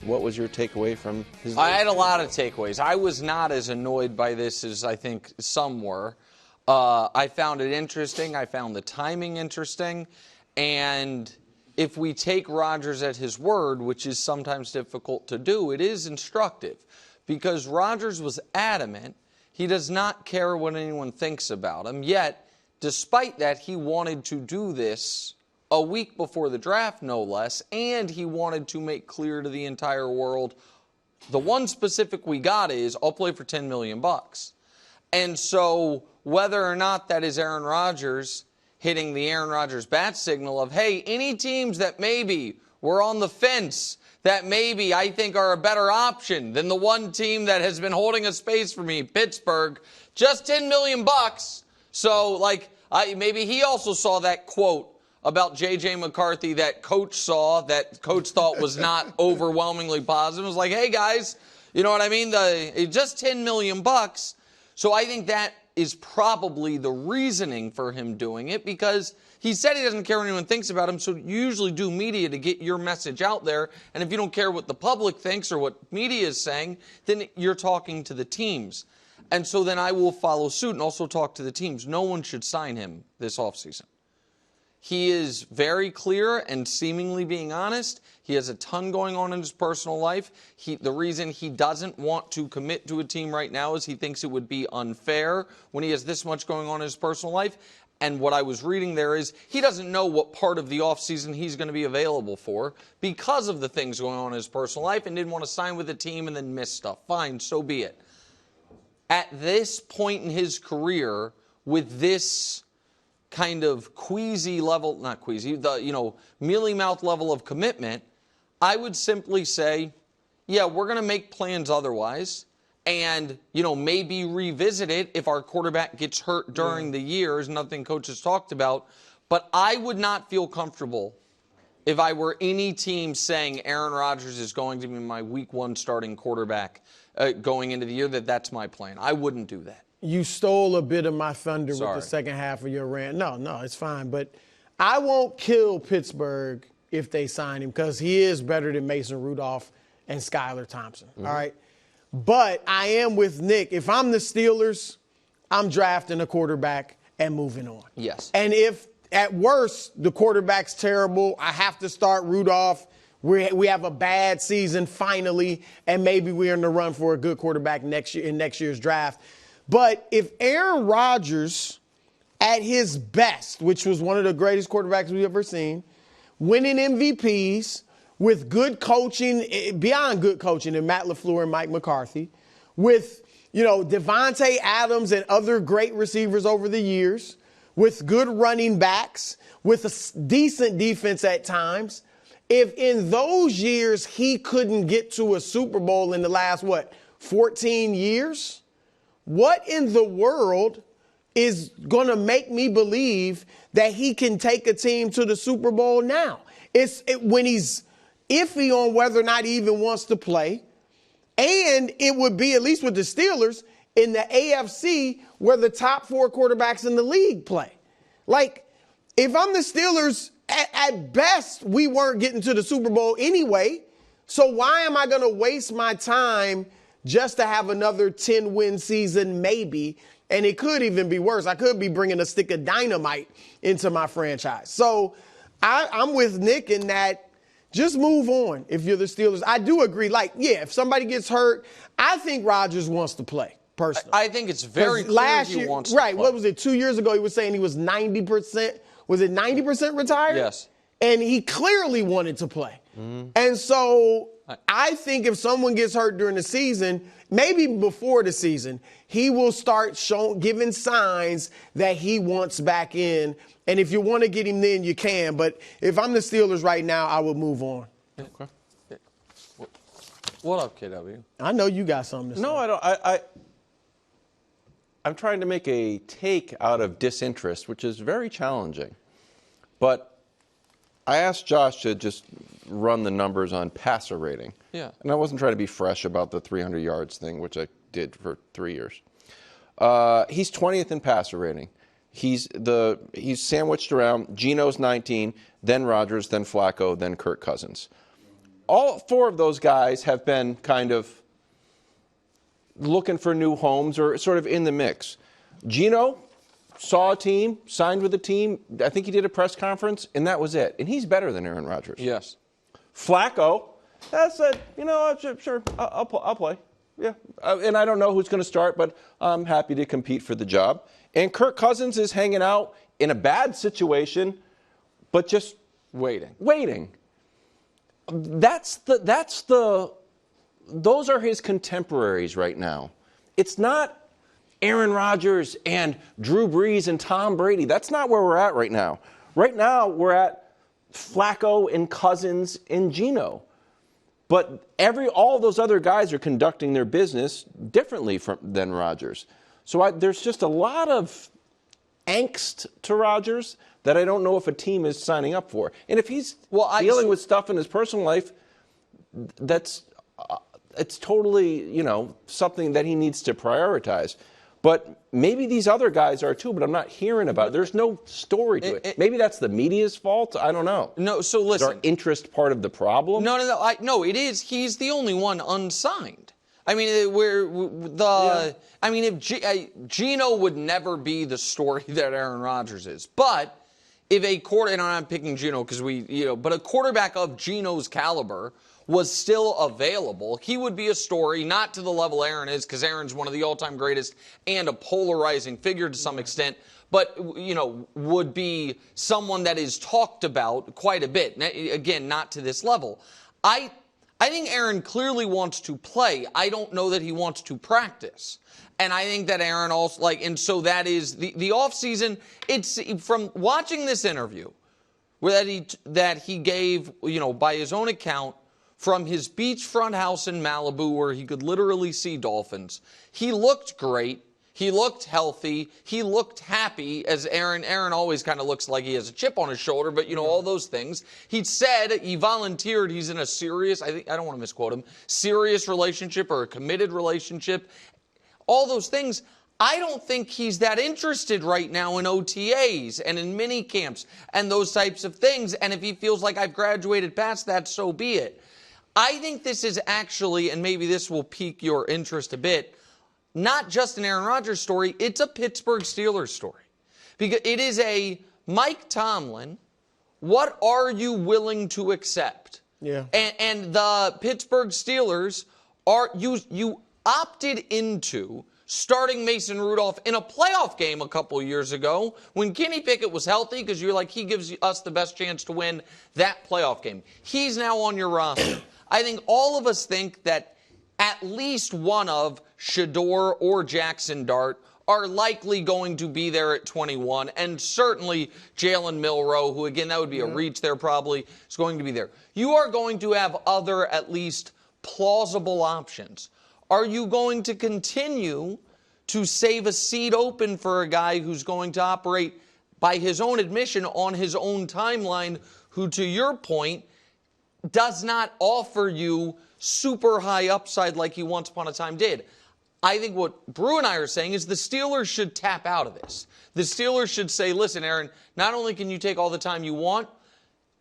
What was your takeaway from his? I had a lot of takeaways. I was not as annoyed by this as I think some were. I found it interesting. I found the timing interesting. And if we take Rodgers at his word, which is sometimes difficult to do, it is instructive. Because Rodgers was adamant he does not care what anyone thinks about him. Yet, despite that, he wanted to do this a week before the draft, no less, and he wanted to make clear to the entire world, the one specific we got is, I'll play for $10 million. And so, whether or not that is Aaron Rodgers hitting the Aaron Rodgers bat signal of, hey, any teams that maybe were on the fence, that maybe I think are a better option than the one team that has been holding a space for me, Pittsburgh, just $10 million. So, maybe he also saw that quote about J.J. McCarthy that coach saw, that coach thought was not overwhelmingly positive. It was like, hey, guys, you know what I mean? Just $10 million. So I think that is probably the reasoning for him doing it, because he said he doesn't care what anyone thinks about him, so you usually do media to get your message out there. And if you don't care what the public thinks or what media is saying, then you're talking to the teams. And so then I will follow suit and also talk to the teams. No one should sign him this offseason. He is very clear and seemingly being honest. He has a ton going on in his personal life. The reason he doesn't want to commit to a team right now is he thinks it would be unfair when he has this much going on in his personal life. And what I was reading there is he doesn't know what part of the offseason he's going to be available for because of the things going on in his personal life, and didn't want to sign with a team and then miss stuff. Fine, so be it. At this point in his career, with this kind of queasy level, not queasy, mealy-mouthed level of commitment, I would simply say, yeah, we're going to make plans otherwise, and, maybe revisit it if our quarterback gets hurt during the year, is nothing coach has talked about. But I would not feel comfortable if I were any team saying Aaron Rodgers is going to be my week one starting quarterback going into the year, that's my plan. I wouldn't do that. You stole a bit of my thunder Sorry. with the second half of your rant. No, it's fine. But I won't kill Pittsburgh if they sign him, because he is better than Mason Rudolph and Skylar Thompson. Mm-hmm. All right? But I am with Nick. If I'm the Steelers, I'm drafting a quarterback and moving on. Yes. And if, at worst, the quarterback's terrible, I have to start Rudolph, we have a bad season finally, and maybe we're in the run for a good quarterback next year in next year's draft. But if Aaron Rodgers, at his best, which was one of the greatest quarterbacks we've ever seen, winning MVPs with good coaching, beyond good coaching, and Matt LaFleur and Mike McCarthy, with, Devontae Adams and other great receivers over the years, with good running backs, with a decent defense at times, if in those years he couldn't get to a Super Bowl in the last, 14 years? What in the world is going to make me believe that he can take a team to the Super Bowl now? When he's iffy on whether or not he even wants to play. And it would be, at least with the Steelers, in the AFC where the top four quarterbacks in the league play. If I'm the Steelers, at best, we weren't getting to the Super Bowl anyway. So why am I going to waste my time just to have another 10-win season maybe? And it could even be worse. I could be bringing a stick of dynamite into my franchise. So I'm with Nick in that. Just move on if you're the Steelers. I do agree. If somebody gets hurt, I think Rodgers wants to play, personally. I think it's very clear he wants to play. Right. What was it, 2 years ago, he was saying he was 90%. Was it 90% retired? Yes. And he clearly wanted to play. Mm-hmm. And so I think if someone gets hurt during the season, maybe before the season, he will start giving signs that he wants back in. And if you want to get him then, you can. But if I'm the Steelers right now, I would move on. Okay. What up, KW? I know you got something to say. No, I don't. I'm trying to make a take out of disinterest, which is very challenging. But I asked Josh to just run the numbers on passer rating. Yeah. And I wasn't trying to be fresh about the 300 yards thing, which I did for 3 years. He's 20th in passer rating. He's sandwiched around Geno's 19, then Rodgers, then Flacco, then Kirk Cousins. all 4 of those guys have been kind of looking for new homes or sort of in the mix. Geno saw a team, signed with a team. I think he did a press conference, and that was it. And he's better than Aaron Rodgers. Yes. Flacco, that said, sure, I'll play. Yeah, and I don't know who's going to start, but I'm happy to compete for the job. And Kirk Cousins is hanging out in a bad situation, but just waiting. Those are his contemporaries right now. It's not Aaron Rodgers and Drew Brees and Tom Brady. That's not where we're at right now. Right now, we're at Flacco and Cousins and Geno. But all those other guys are conducting their business differently than Rodgers. So there's just a lot of angst to Rodgers that I don't know if a team is signing up for. And if he's dealing with stuff in his personal life, it's totally, something that he needs to prioritize. But maybe these other guys are too, but I'm not hearing about it. There's no story to it. Maybe that's the media's fault. I don't know. No, so listen. Is our interest part of the problem? No. No, it is. He's the only one unsigned. I mean, if Geno would never be the story that Aaron Rodgers is. But if and I'm not picking Geno because but a quarterback of Geno's caliber was still available, he would be a story, not to the level Aaron is, because Aaron's one of the all-time greatest and a polarizing figure to some extent, but, would be someone that is talked about quite a bit. Again, not to this level. I think Aaron clearly wants to play. I don't know that he wants to practice. And I think that Aaron also, and so that is the offseason. It's from watching this interview that he gave, by his own account, from his beachfront house in Malibu where he could literally see dolphins. He looked great. He looked healthy. He looked happy, as Aaron always kind of looks like he has a chip on his shoulder, but, all those things. He said he volunteered. He's in a serious, I don't want to misquote him, serious relationship or a committed relationship. All those things. I don't think he's that interested right now in OTAs and in mini camps and those types of things. And if he feels like I've graduated past that, so be it. I think this is actually, and maybe this will pique your interest a bit, not just an Aaron Rodgers story, it's a Pittsburgh Steelers story. Because it is a Mike Tomlin, what are you willing to accept? Yeah. And the Pittsburgh Steelers you opted into starting Mason Rudolph in a playoff game a couple years ago when Kenny Pickett was healthy, because you're like, he gives us the best chance to win that playoff game. He's now on your roster. I think all of us think that at least one of Shador or Jackson Dart are likely going to be there at 21, and certainly Jalen Milroe, who, again, that would be a reach there probably, is going to be there. You are going to have other, at least, plausible options. Are you going to continue to save a seat open for a guy who's going to operate, by his own admission, on his own timeline, who, to your point, does not offer you super high upside like he once upon a time did? I think what Brew and I are saying is the Steelers should tap out of this. The Steelers should say, listen, Aaron, not only can you take all the time you want,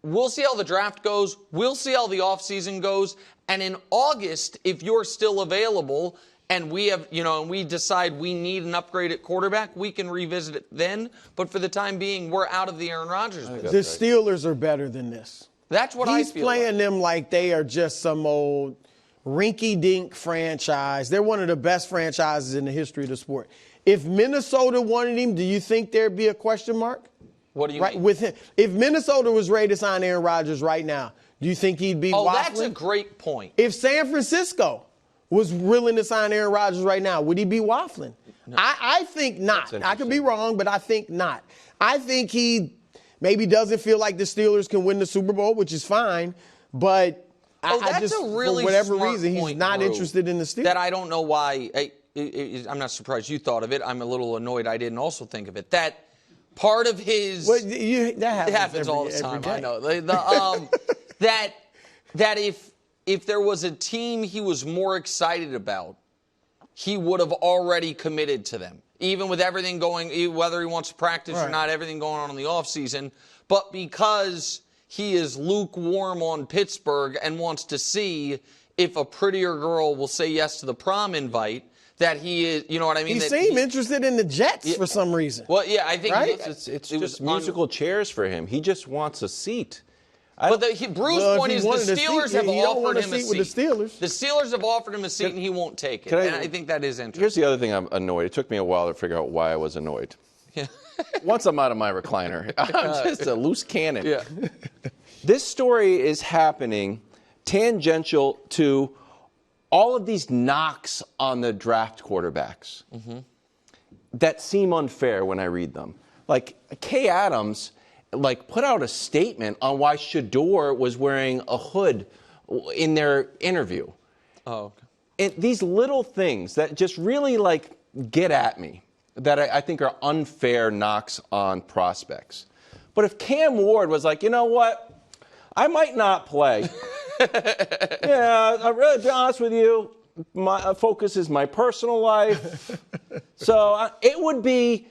we'll see how the draft goes, we'll see how the offseason goes, and in August, if you're still available and we have, and we decide we need an upgrade at quarterback, we can revisit it then. But for the time being, we're out of the Aaron Rodgers business. The Steelers are better than this. That's what I feel. He's playing them like they are just some old rinky-dink franchise. They're one of the best franchises in the history of the sport. If Minnesota wanted him, do you think there'd be a question mark? What do you mean? With him? If Minnesota was ready to sign Aaron Rodgers right now, do you think he'd be waffling? That's a great point. If San Francisco was willing to sign Aaron Rodgers right now, would he be waffling? No. I think not. I could be wrong, but I think not. I think he maybe doesn't feel like the Steelers can win the Super Bowl, which is fine, but I just, a really for whatever reason, he's not interested in the Steelers. That I don't know why. I'm not surprised you thought of it. I'm a little annoyed I didn't also think of it. That part of his that happens all the time. I know. That if there was a team he was more excited about, he would have already committed to them. Even with everything going, whether he wants to practice or not, everything going on in the offseason. But because he is lukewarm on Pittsburgh and wants to see if a prettier girl will say yes to the prom invite. That he is, you know what I mean? He seemed interested in the Jets for some reason. Well, yeah, I think Right? It's just musical chairs for him. He just wants a seat. But Bruce's point is the Steelers have he don't offered want a him a seat seat. with the Steelers. The Steelers have offered him a seat, and he won't take it. And I think that is interesting. Here's the other thing I'm annoyed. It took me a while to figure out why I was annoyed. Yeah. Once I'm out of my recliner, I'm just a loose cannon. Yeah. This story is happening tangential to all of these knocks on the draft quarterbacks that seem unfair when I read them. Like Kay Adams, put out a statement on why Shador was wearing a hood in their interview. Oh, okay. And these little things that just really get at me, that I think are unfair knocks on prospects. But if Cam Ward was like, you know what, I might not play. Yeah, I'll really be honest with you. My focus is my personal life. So it would be,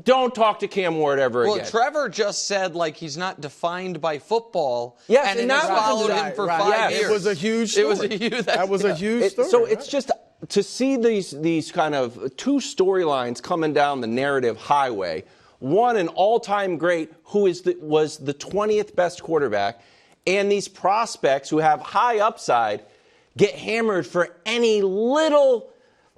don't talk to Cam Ward ever again. Well, Trevor just said he's not defined by football. Yes, and and it has that was followed him for 5 years. It was a huge story. It was a huge. That was a huge story. So it's just to see these kind of two storylines coming down the narrative highway. One, an all-time great who was the 20th best quarterback, and these prospects who have high upside get hammered for any little.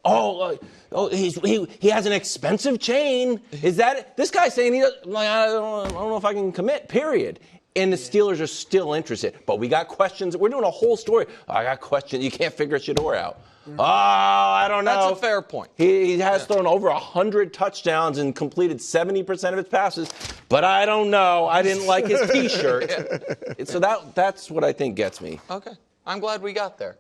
He has an expensive chain. Is that it? This guy's saying I don't know if I can commit. Period. And the Steelers are still interested, but we got questions. We're doing a whole story. I got questions. You can't figure Shador out. Oh, I don't know. That's a fair point. He has thrown over 100 touchdowns and completed 70% of his passes, but I don't know. I didn't like his T-shirt. So that's what I think gets me. Okay. I'm glad we got there.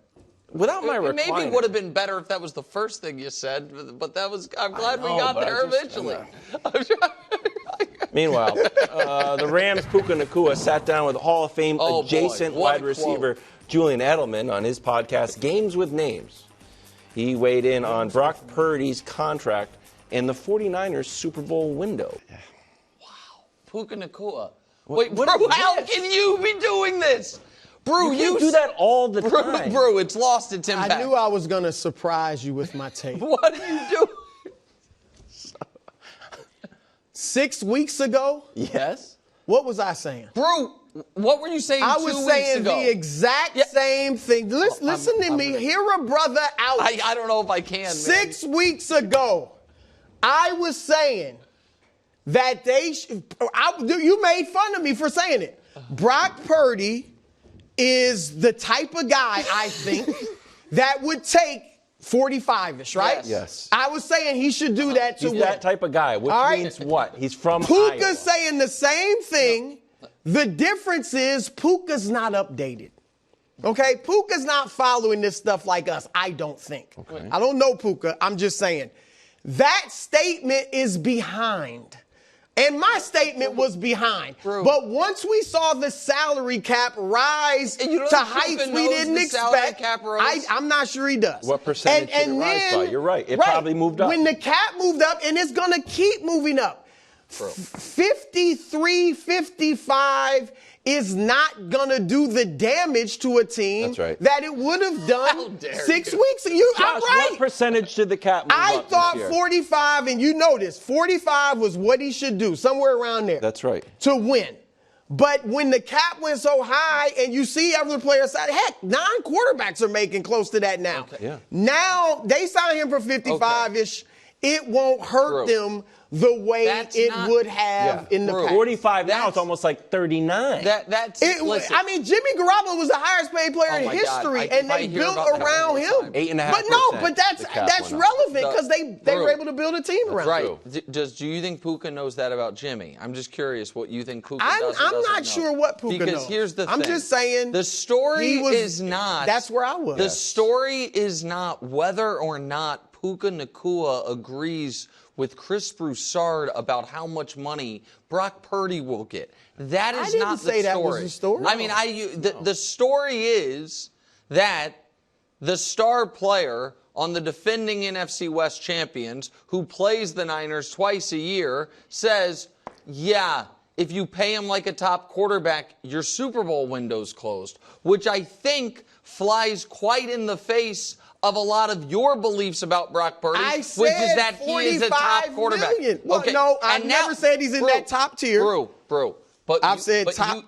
Without my recliner. Maybe it would have been better if that was the first thing you said, but I'm glad we got there eventually. Meanwhile, the Rams' Puka Nacua sat down with Hall of Fame adjacent wide receiver Julian Edelman on his podcast, Games with Names. He weighed in on Brock Purdy's contract and the 49ers Super Bowl window. Wow. Puka Nacua. Wait, bro, how can you be doing this? Bro, you do that all the time. Bro, it's lost its impact. I knew I was going to surprise you with my take. What are you doing? 6 weeks ago? Yes. What was I saying? Bro, what were you saying 2 weeks ago? I was saying the exact same thing. Listen to me. Hear a brother out. I don't know if I can, man. 6 weeks ago, I was saying that you made fun of me for saying it. Brock Purdy is the type of guy, I think, that would take 45-ish, right? Yes. I was saying he should do that to win. He's that type of guy, which means what? He's from Puka's Iowa. saying the same thing. The difference is Puka's not updated. Okay? Puka's not following this stuff like us, I don't think. Okay. I don't know Puka. I'm just saying. That statement is behind. And my statement was behind. Bro. But once we saw the salary cap rise to heights we didn't expect, I'm not sure he does. What percentage did it rise by? You're right. It probably moved up. When the cap moved up, and it's going to keep moving up. 53, 55 is not going to do the damage to a team that it would have done 6 weeks ago. I'm right. What percentage did the cap move I up thought this year? 45, and you know this. 45 was what he should do, somewhere around there. That's right. To win. But when the cap went so high, and you see other players, heck, 9 quarterbacks are making close to that now. Okay. Yeah. Now, they signed him for 55-ish. It won't hurt them the way would have in the past. 45 now, it's almost like 39. Listen. I mean, Jimmy Garoppolo was the highest paid player in history, and they built around him. 8.5%. But that's relevant because they were able to build a team around him. Right. Do you think Puka knows that about Jimmy? I'm just curious what you think Puka does. I'm not sure what Puka knows. Because here's the thing. I'm just saying. The story is not. That's where I was. The story is not whether or not Puka Nacua agrees with Chris Broussard about how much money Brock Purdy will get. That is not the story. I didn't say that was the story. I mean, the story is that the star player on the defending NFC West champions who plays the Niners twice a year says, yeah, if you pay him like a top quarterback, your Super Bowl window's closed, which I think flies quite in the face of a lot of your beliefs about Brock Purdy, I said which is that he is a top quarterback. Well, okay. no, I never said he's in that top tier. Bro. But I've said top.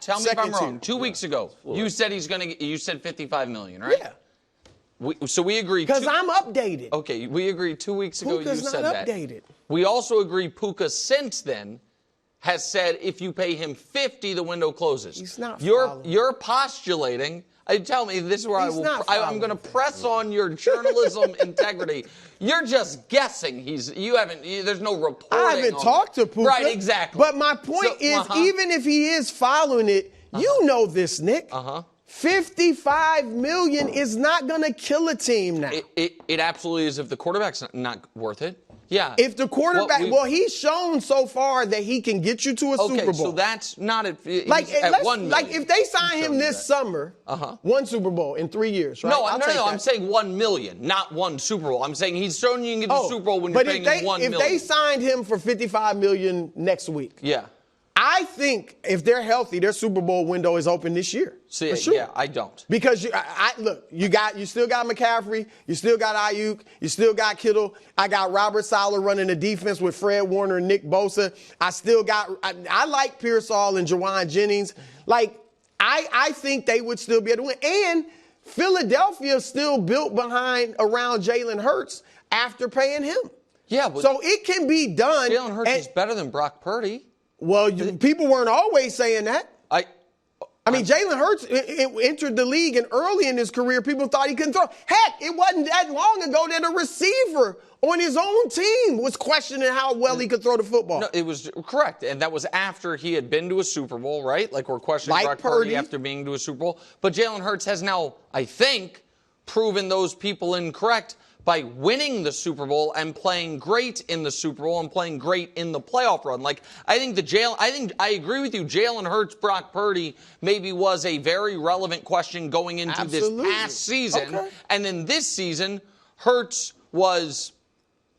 Tell me if I'm wrong. Tier. 2 weeks ago, you said he's going to. You said $55 million, right? Yeah. So we agreed. Because I'm updated. Okay, we agreed 2 weeks ago. Puka's you said not that. Updated. We also agree Puka since then has said if you pay him 50, the window closes. He's not. You're postulating. Tell me, this is where I'm going to press on your journalism integrity. You're just guessing. There's no reporting. I haven't talked to Puka. Right, exactly. But my point is, even if he is following it, you know this, Nick. $55 million is not going to kill a team now. It absolutely is if the quarterback's not worth it. Yeah. If the quarterback, he's shown so far that he can get you to a Super Bowl. So that's not at 1 million. Like if they sign him this summer, one Super Bowl in 3 years, right? No, I'm saying 1 million, not one Super Bowl. I'm saying he's shown you can get the Super Bowl when you're paying him $1 million. If they signed him for $55 million next week, yeah. I think if they're healthy, their Super Bowl window is open this year. See, for sure. Yeah, I don't. Because you still got McCaffrey, you still got Ayuk, you still got Kittle. I got Robert Saleh running the defense with Fred Warner and Nick Bosa. I like Pearsall and Jawan Jennings. Like, I think they would still be able to win. And Philadelphia still built around Jalen Hurts after paying him. Yeah, but so it can be done. Jalen Hurts is better than Brock Purdy. Well, people weren't always saying that. I mean, Jalen Hurts entered the league, and early in his career, people thought he couldn't throw. Heck, it wasn't that long ago that a receiver on his own team was questioning how well he could throw the football. No, it was correct, and that was after he had been to a Super Bowl, right? Like we're questioning Brock Purdy after being to a Super Bowl. But Jalen Hurts has now, I think, proven those people incorrect by winning the Super Bowl and playing great in the Super Bowl and playing great in the playoff run. Like, I agree with you. Jalen Hurts, Brock Purdy maybe was a very relevant question going into this past season. Okay. And then this season, Hurts was,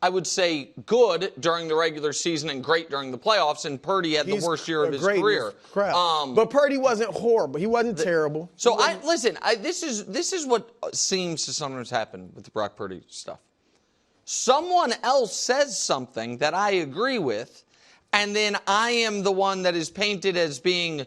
I would say, good during the regular season and great during the playoffs, and Purdy had the worst year of his career. But Purdy wasn't horrible. He wasn't terrible. So this is what seems to sometimes happen with the Brock Purdy stuff. Someone else says something that I agree with, and then I am the one that is painted as being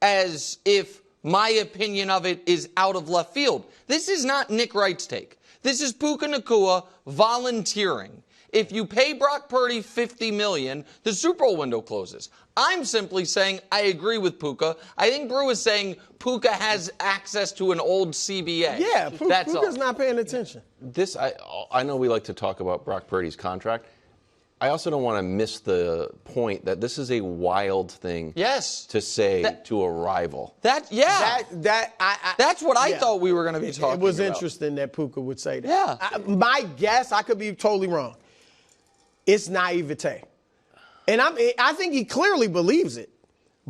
as if my opinion of it is out of left field. This is not Nick Wright's take. This is Puka Nacua volunteering. If you pay Brock Purdy $50 million, the Super Bowl window closes. I'm simply saying I agree with Puka. I think Brew is saying Puka has access to an old CBA. Yeah, Puka's not paying attention. I know we like to talk about Brock Purdy's contract. I also don't want to miss the point that this is a wild thing to say to a rival. That's what I thought we were going to be talking about. It was interesting that Puka would say that. Yeah. My guess, I could be totally wrong, it's naivete. And I think he clearly believes it.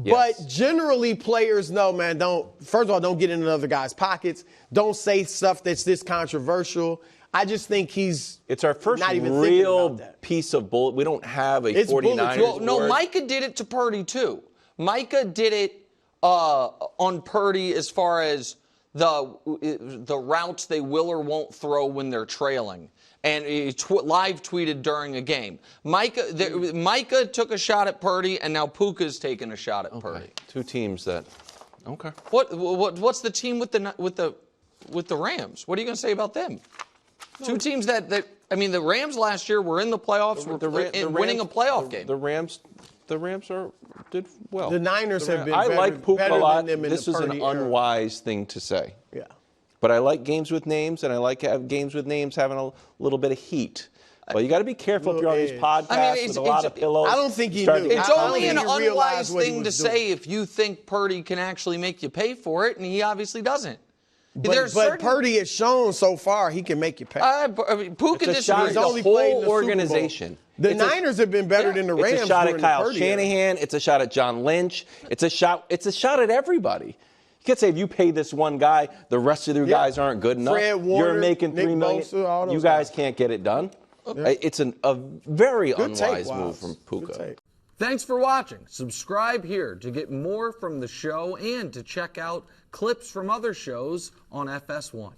Yes. But generally, players know, man, first of all, don't get in another guy's pockets. Don't say stuff that's this controversial. I just think it's our first not even real piece of bullet. We don't have a 49ers. Well, no, Micah did it to Purdy, too. Micah did it on Purdy as far as the routes they will or won't throw when they're trailing. And he live tweeted during a game. Micah took a shot at Purdy, and now Puka's taking a shot at Purdy. Two teams that. Okay. What's the team with the Rams? What are you going to say about them? Two teams that the Rams last year were in the playoffs, winning a playoff game. The Rams did well. The Niners have been. I like Puka a lot. This is an unwise thing to say. Yeah. But I like games with names, and I like games with names having a little bit of heat. Well, you got to be careful if you're on these podcasts with a lot of pillows. I don't think he knew. It's only an unwise thing to say if you think Purdy can actually make you pay for it, and he obviously doesn't. But Purdy has shown so far he can make you pay. Puka disagrees. The whole organization. The Niners have been better than the Rams. It's a shot at Kyle Shanahan. It's a shot at John Lynch. It's a shot at everybody. You could say if you pay this one guy, the rest of the guys aren't good enough. Fred Warner, you're making $3 million. Bosa, you guys can't get it done. Okay. It's a very unwise move from Puka. Thanks for watching. Subscribe here to get more from the show and to check out clips from other shows on FS1.